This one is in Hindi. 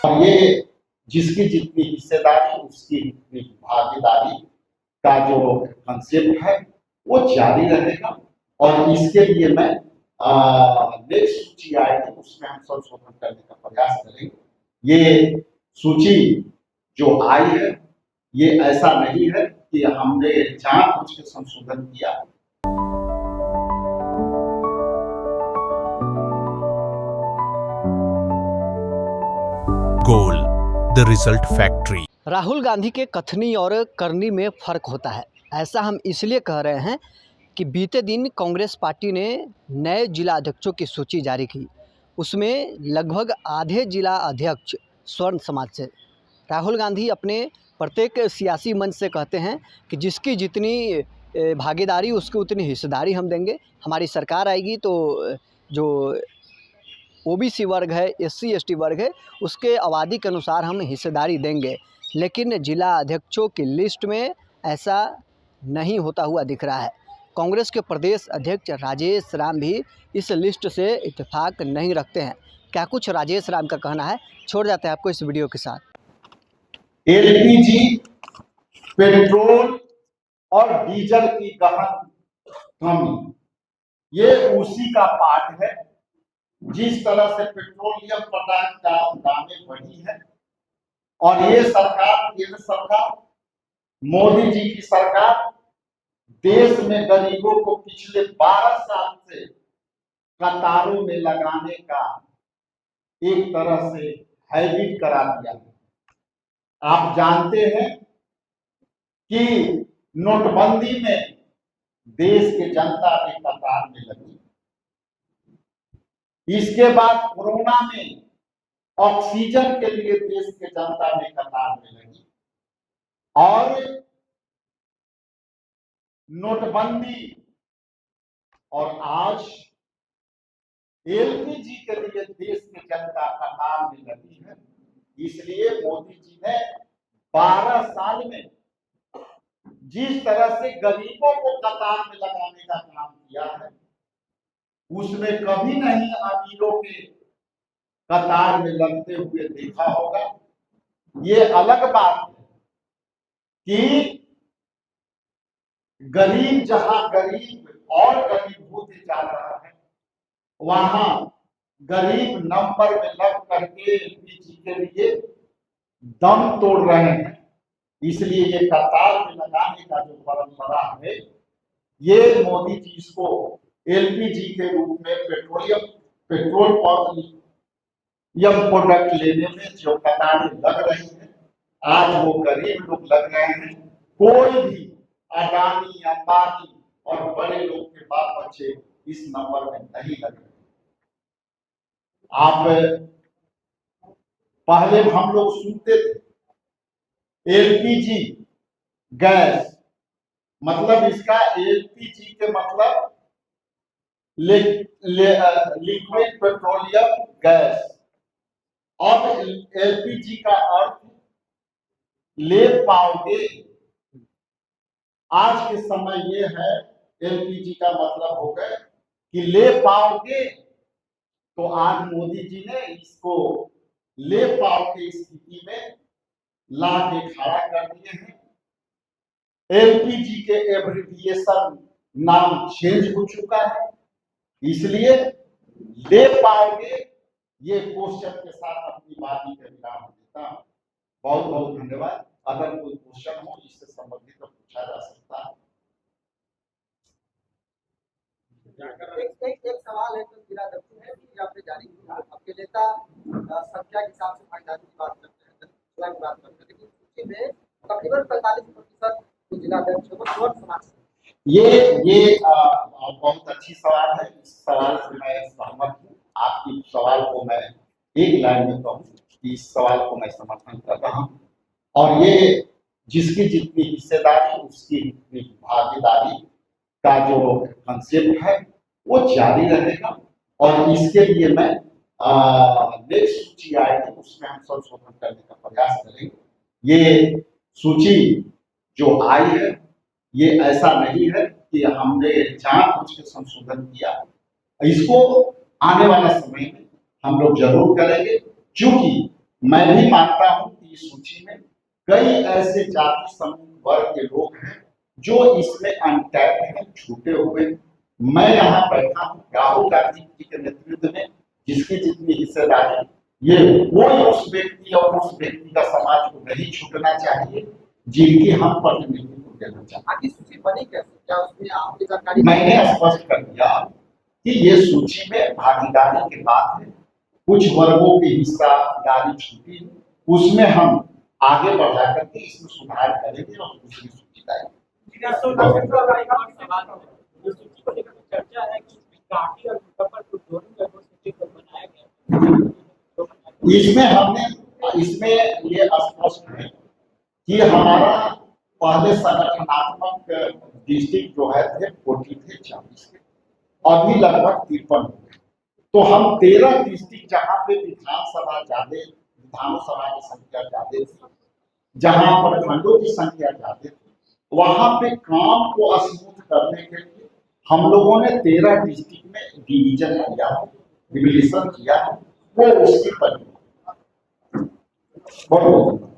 और ये जिसकी जितनी हिस्सेदारी उसकी जितनी भागीदारी का जो कंसेप्ट है वो जारी रहेगा। और इसके लिए मैं नेक्स्ट सूची आएगी उसमें हम संशोधन करने का प्रयास करेंगे। ये सूची जो आई है ये ऐसा नहीं है कि हमने जानबूझ के संशोधन किया। Goal the result factory. Rahul Gandhi के कथनी और करनी में फ़र्क होता है। ऐसा हम इसलिए कह रहे हैं कि बीते दिन कांग्रेस पार्टी ने नए जिला अध्यक्षों की सूची जारी की। उसमें लगभग आधे जिला अध्यक्ष स्वर्ण समाज से। राहुल गांधी अपने प्रत्येक सियासी मंच से कहते हैं कि जिसकी जितनी भागीदारी उसकी उतनी हिस्सेदारी हम देंगे। हमारी सरकार आएगी तो जो ओबीसी वर्ग है, एससी एसटी वर्ग है, उसके आबादी के अनुसार हम हिस्सेदारी देंगे। लेकिन जिला अध्यक्षों की लिस्ट में ऐसा नहीं होता हुआ दिख रहा है। कांग्रेस के प्रदेश अध्यक्ष राजेश राम भी इस लिस्ट से इत्तेफाक नहीं रखते हैं। क्या कुछ राजेश राम का कहना है, छोड़ जाते हैं आपको इस वीडियो के साथ। एलपीजी, पेट्रोल और डीजल की गहन कमी ये उसी का पार्ट है। जिस तरह से पेट्रोलियम पदार्थ का दामें बढ़ी है और ये सरकार, केंद्र सरकार, मोदी जी की सरकार देश में गरीबों को पिछले 12 साल से कतारों में लगाने का एक तरह से हैबिट करा दिया है। आप जानते हैं कि नोटबंदी में देश की जनता भी कतार में लगी। इसके बाद कोरोना में ऑक्सीजन के लिए देश की जनता में कतार में लगी। और नोटबंदी और आज एलपीजी के लिए देश की जनता कतार में लगी है। इसलिए मोदी जी ने 12 साल में जिस तरह से गरीबों को कतार में लगाने का काम किया है उसमें कभी नहीं अमीरों के कतार में लगते हुए देखा होगा। ये अलग बात है कि गरीब जहां गरीब और गरीब होते जा रहा है वहां गरीब नंबर में लग करके एलपीजी के लिए दम तोड़ रहे हैं। इसलिए ये कतार में लगाने का जो परंपरा है ये मोदी जी इसको एलपीजी के रूप में पेट्रोल प्रोडक्ट लेने में जो कतारें लग रही है आज वो गरीब लोग लग रहे हैं। कोई भी अडानी, अंबानी और बड़े लोग के बाल बच्चे इस नंबर में नहीं लग रहे। आप पहले हम लोग सुनते थे एलपीजी गैस, मतलब इसका एलपीजी के मतलब लिक्विड पेट्रोलियम गैस। अब एलपीजी का अर्थ ले पाओगे। आज के समय ये है एलपीजी का मतलब हो गया कि ले पाओगे। तो आज मोदी जी ने इसको ले पाओ की स्थिति में ला के खड़ा कर दिए हैं। एलपीजी के एब्रिविएशन नाम चेंज हो चुका है। इसलिए ले पाओगे ये क्वेश्चन के साथ अपनी बात का विराम देता हूं। बहुत बहुत धन्यवाद। अगर कोई क्वेश्चन हो इससे संबंधित तो पूछा जा सकता है। एक सवाल है जो जिला अध्यक्ष है कि आपने जारी किया, आपके नेता संख्या के हिसाब से भागीदारी की बात करते हैं, की बात करते हैं, लेकिन सूची में तकरीबन 45% जो जिला अध्यक्ष है वो स्वर्ण समाज से। ये बहुत अच्छी सवाल है। इस सवाल से मैं सहमत हूँ। आपकी सवाल को मैं एक लाइन में कहूँ कि इस सवाल को मैं समर्थन कर रहा हूँ। और ये जिसकी जितनी हिस्सेदारी उसकी जितनी भागीदारी का जो कंसेप्ट है वो जारी रहेगा। और इसके लिए मैं नेक्स्ट सूची आएगी उसमें हम संशोधन करने का प्रयास करेंगे। ये सूची जो आई है ये ऐसा नहीं है कि हमने जानबूझ के संशोधन किया। इसको आने वाला समय में हम लोग जरूर करेंगे, क्योंकि मैं भी मानता हूं कि इस सूची में कई ऐसे जाति समूह वर्ग के लोग हैं जो इसमें अनटैप्ड हैं, छूटे हुए हैं। मैं यहाँ बैठा हूँ राहुल गांधी जी के नेतृत्व में, जिसकी जितनी हिस्सेदारी, ये कोई उस व्यक्ति और उस व्यक्ति का समाज को नहीं छूटना चाहिए जिनकी हम प्रतिनिधित्व देना चाहते हैं। आखिर सूची बनी कैसे, क्या उसमें आपकी जानकारी? मैंने स्पष्ट कर दिया कि ये सूची में भागीदारी की बात है, कुछ वर्गों की हिस्सेदारी छूटी है, उसमें हम आगे बढ़ा करके इसमें सुधार करेंगे और दूसरी सूची लाएंगे। चर्चा है कि काटी और मुजफ्फरपुर दोनों जगहों सूची को बनाया गया। इसमें ये स्पष्ट है कि हमारा पहले संगठनात्मक डिस्ट्रिक्ट जो है थे 40 थे 40 थे, अभी लगभग 53 हो गए। तो हम 13 डिस्ट्रिक्ट जहाँ पे विधानसभा की संख्या ज्यादा थी, जहाँ प्रखंडों की संख्या ज्यादा थी, वहां पे काम को स्मूथ करने के लिए हम लोगों ने 13 डिस्ट्रिक्ट में डिवीजन किया है, डिविजन किया है, वो उसकी परिणाम। बहुत